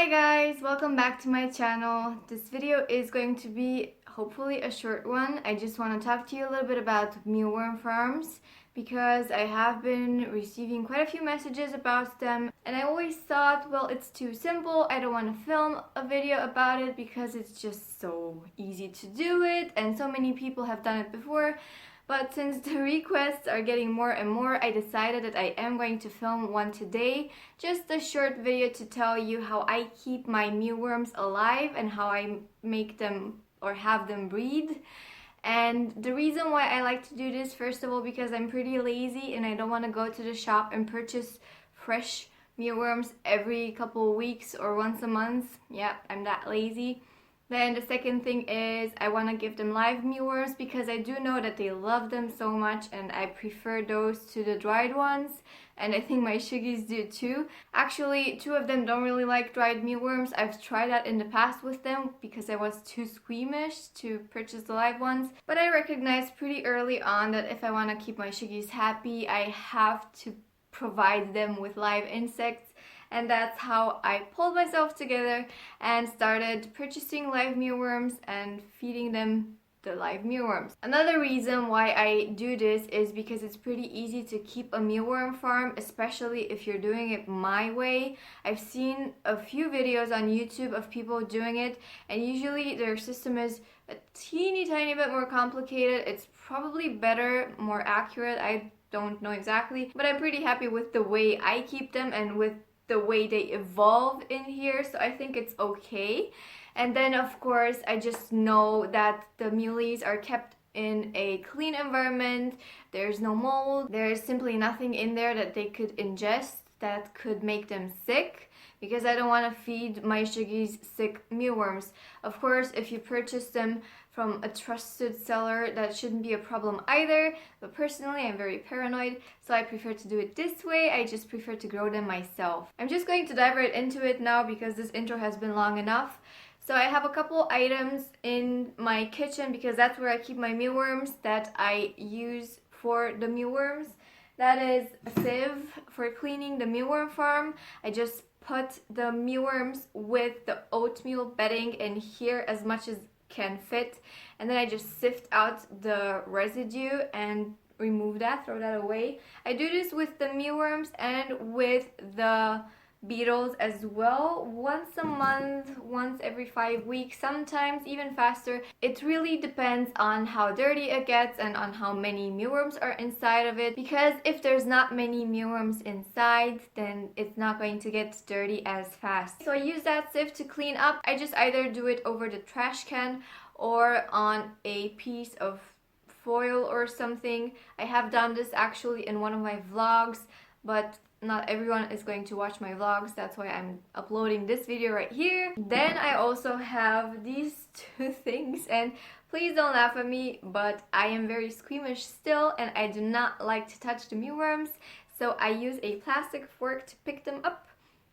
Hi guys, welcome back to my channel. This video is going to be hopefully a short one. I just want to talk to you a little bit about mealworm farms because I have been receiving quite a few messages about them, and I always thought, well, it's too simple. I don't want to film a video about it because it's just so easy to do it and so many people have done it before. But since the requests are getting more and more, I decided that I am going to film one today. Just a short video to tell you how I keep my mealworms alive and how I make them or have them breed. And the reason why I like to do this, first of all, because I'm pretty lazy and I don't want to go to the shop and purchase fresh mealworms every couple of weeks or once a month. Yeah, I'm that lazy. Then the second thing is I want to give them live mealworms because I do know that they love them so much, and I prefer those to the dried ones, and I think my Suggies do too. Actually, two of them don't really like dried mealworms. I've tried that in the past with them because I was too squeamish to purchase the live ones. But I recognized pretty early on that if I want to keep my Suggies happy, I have to provide them with live insects. And that's how I pulled myself together and started purchasing live mealworms and feeding them the live mealworms. Another reason why I do this is because it's pretty easy to keep a mealworm farm, especially if you're doing it my way. I've seen a few videos on YouTube of people doing it, and usually their system is a teeny tiny bit more complicated. It's probably better, more accurate. I don't know exactly, but I'm pretty happy with the way I keep them and with the way they evolve in here, so I think it's okay. And then of course I just know that the muleys are kept in a clean environment. There's no mold, there's simply nothing in there that they could ingest that could make them sick, because I don't want to feed my Suggies sick mealworms. Of course, if you purchase them from a trusted seller, that shouldn't be a problem either, but personally I'm very paranoid, so I prefer to do it this way. I just prefer to grow them myself. I'm just going to dive right into it now because this intro has been long enough. So I have a couple items in my kitchen because that's where I keep my mealworms that I use for the mealworms. That is a sieve for cleaning the mealworm farm. I just put the mealworms with the oatmeal bedding in here as much as can fit, and then I just sift out the residue and remove that, throw that away. I do this with the mealworms and with the beetles as well, once a month, once every 5 weeks, sometimes even faster. It really depends on how dirty it gets and on how many mealworms are inside of it, because if there's not many mealworms inside, then it's not going to get dirty as fast. So I use that sieve to clean up. I just either do it over the trash can or on a piece of foil or something. I have done this actually in one of my vlogs, but not everyone is going to watch my vlogs, that's why I'm uploading this video right here. Then I also have these two things, and please don't laugh at me, but I am very squeamish still and I do not like to touch the mealworms, so I use a plastic fork to pick them up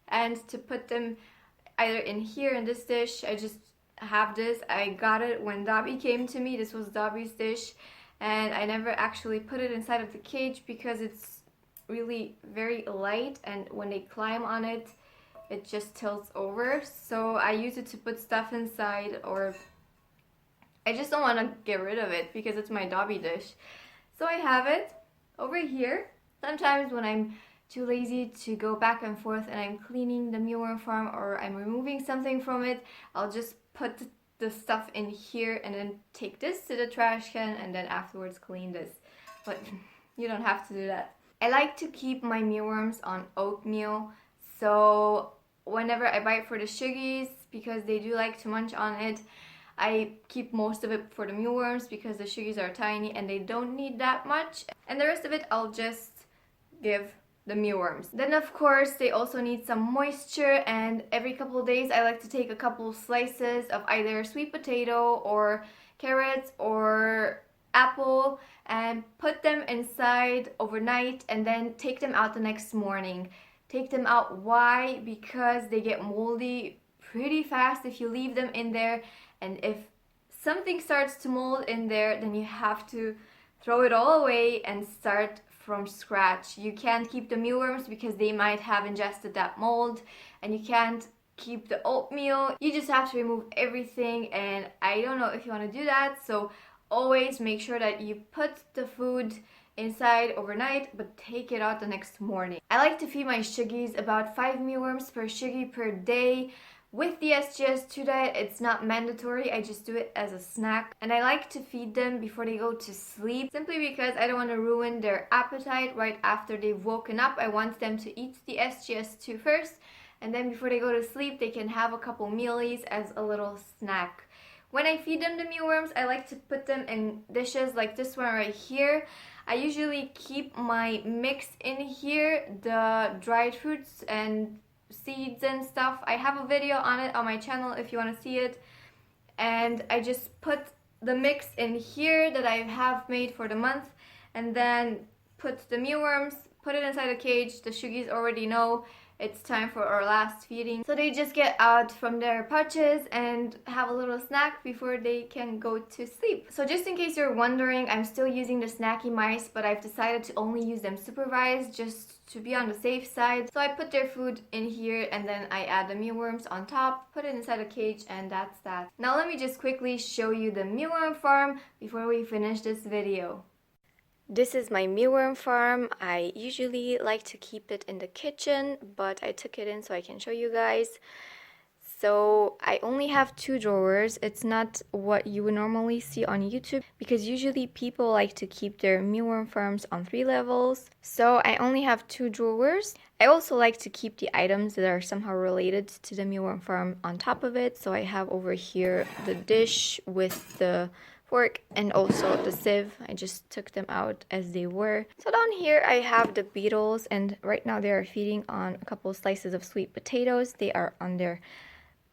and to put them either in here in this dish. I just have this. I got it when Dobby came to me. This was Dobby's dish, and I never actually put it inside of the cage because it's really very light, and when they climb on it, it just tilts over. So I use it to put stuff inside, or I just don't want to get rid of it because it's my Dobby dish. So I have it over here. Sometimes when I'm too lazy to go back and forth and I'm cleaning the mealworm farm or I'm removing something from it, I'll just put the stuff in here and then take this to the trash can and then afterwards clean this. But you don't have to do that. I like to keep my mealworms on oatmeal, so whenever I buy it for the Suggies, because they do like to munch on it, I keep most of it for the mealworms because the Suggies are tiny and they don't need that much, and the rest of it I'll just give the mealworms. Then of course they also need some moisture, and every couple of days I like to take a couple slices of either sweet potato or carrots or apple and put them inside overnight and then take them out the next morning. Take them out, why? Because they get moldy pretty fast if you leave them in there, and if something starts to mold in there, then you have to throw it all away and start from scratch. You can't keep the mealworms because they might have ingested that mold, and you can't keep the oatmeal. You just have to remove everything, and I don't know if you want to do that, so always make sure that you put the food inside overnight but take it out the next morning. I like to feed my Suggies about 5 mealworms per Suggie per day. With the SGS2 diet, it's not mandatory, I just do it as a snack. And I like to feed them before they go to sleep, simply because I don't want to ruin their appetite right after they've woken up. I want them to eat the SGS2 first, and then before they go to sleep, they can have a couple mealies as a little snack. When I feed them the mealworms, I like to put them in dishes like this one right here. I usually keep my mix in here, the dried fruits and seeds and stuff. I have a video on it on my channel if you want to see it. And I just put the mix in here that I have made for the month, and then put the mealworms, put it inside a cage. The Suggies already know it's time for our last feeding, so they just get out from their pouches and have a little snack before they can go to sleep. So just in case you're wondering, I'm still using the snacky mice, but I've decided to only use them supervised just to be on the safe side. So I put their food in here, and then I add the mealworms on top, put it inside a cage, and that's that. Now let me just quickly show you the mealworm farm before we finish this video. This is my mealworm farm. I usually like to keep it in the kitchen, but I took it in so I can show you guys. So I only have 2 drawers. It's not what you would normally see on YouTube, because usually people like to keep their mealworm farms on 3 levels. So I only have 2 drawers. I also like to keep the items that are somehow related to the mealworm farm on top of it. So I have over here the dish with the fork and also the sieve. I just took them out as they were. So down here I have the beetles, and right now they are feeding on a couple slices of sweet potatoes. They are on their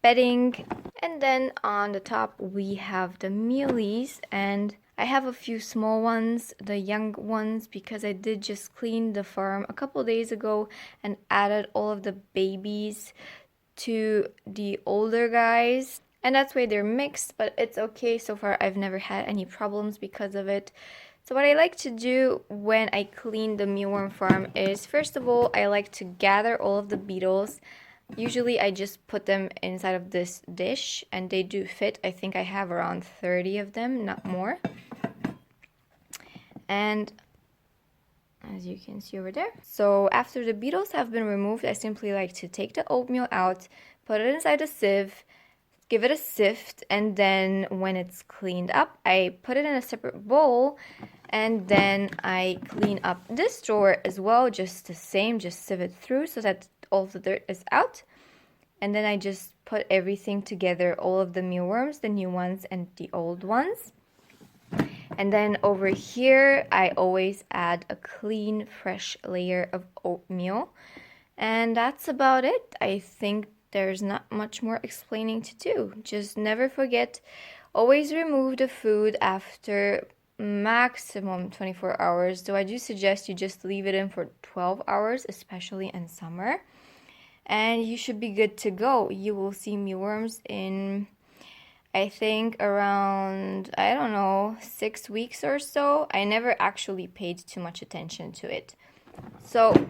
bedding. And then on the top we have the mealies, and I have a few small ones, the young ones, because I did just clean the farm a couple days ago and added all of the babies to the older guys. And that's why they're mixed, but it's okay. So far, I've never had any problems because of it. So what I like to do when I clean the mealworm farm is, first of all, I like to gather all of the beetles. Usually, I just put them inside of this dish, and they do fit. I think I have around 30 of them, not more. And as you can see over there. So after the beetles have been removed, I simply like to take the oatmeal out, put it inside a sieve, give it a sift, and then when it's cleaned up, I put it in a separate bowl, and then I clean up this drawer as well, just the same, just sieve it through so that all the dirt is out. And then I just put everything together, all of the mealworms, the new ones and the old ones. And then over here, I always add a clean, fresh layer of oatmeal. And that's about it. I think there's not much more explaining to do. Just never forget, always remove the food after maximum 24 hours. Though I do suggest you just leave it in for 12 hours, especially in summer. And you should be good to go. You will see mealworms in, I think, around, I don't know, 6 weeks or so. I never actually paid too much attention to it. So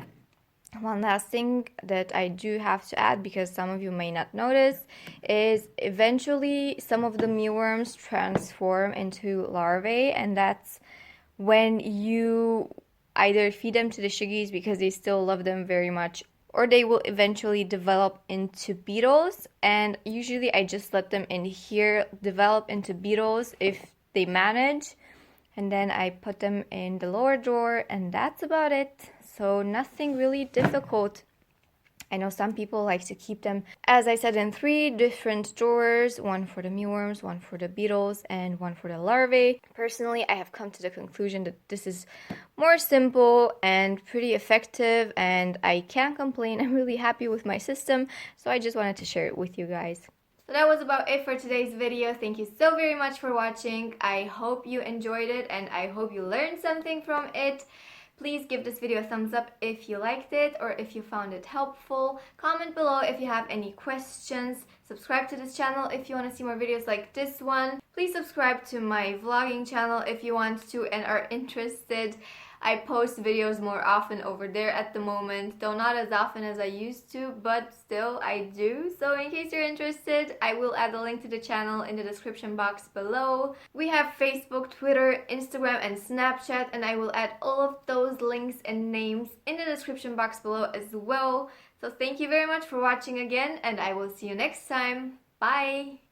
one last thing that I do have to add, because some of you may not notice, is eventually some of the mealworms transform into larvae, and that's when you either feed them to the Suggies because they still love them very much, or they will eventually develop into beetles. And usually I just let them in here develop into beetles if they manage, and then I put them in the lower drawer, and that's about it. So nothing really difficult. I know some people like to keep them, as I said, in 3 different drawers, one for the mealworms, one for the beetles, and one for the larvae. Personally, I have come to the conclusion that this is more simple and pretty effective, and I can't complain. I'm really happy with my system, so I just wanted to share it with you guys. So that was about it for today's video. Thank you so very much for watching. I hope you enjoyed it, and I hope you learned something from it. Please give this video a thumbs up if you liked it or if you found it helpful. Comment below if you have any questions. Subscribe to this channel if you want to see more videos like this one. Please subscribe to my vlogging channel if you want to and are interested. I post videos more often over there at the moment, though not as often as I used to, but still I do. So in case you're interested, I will add a link to the channel in the description box below. We have Facebook, Twitter, Instagram, and Snapchat, and I will add all of those links and names in the description box below as well. So thank you very much for watching again, and I will see you next time. Bye!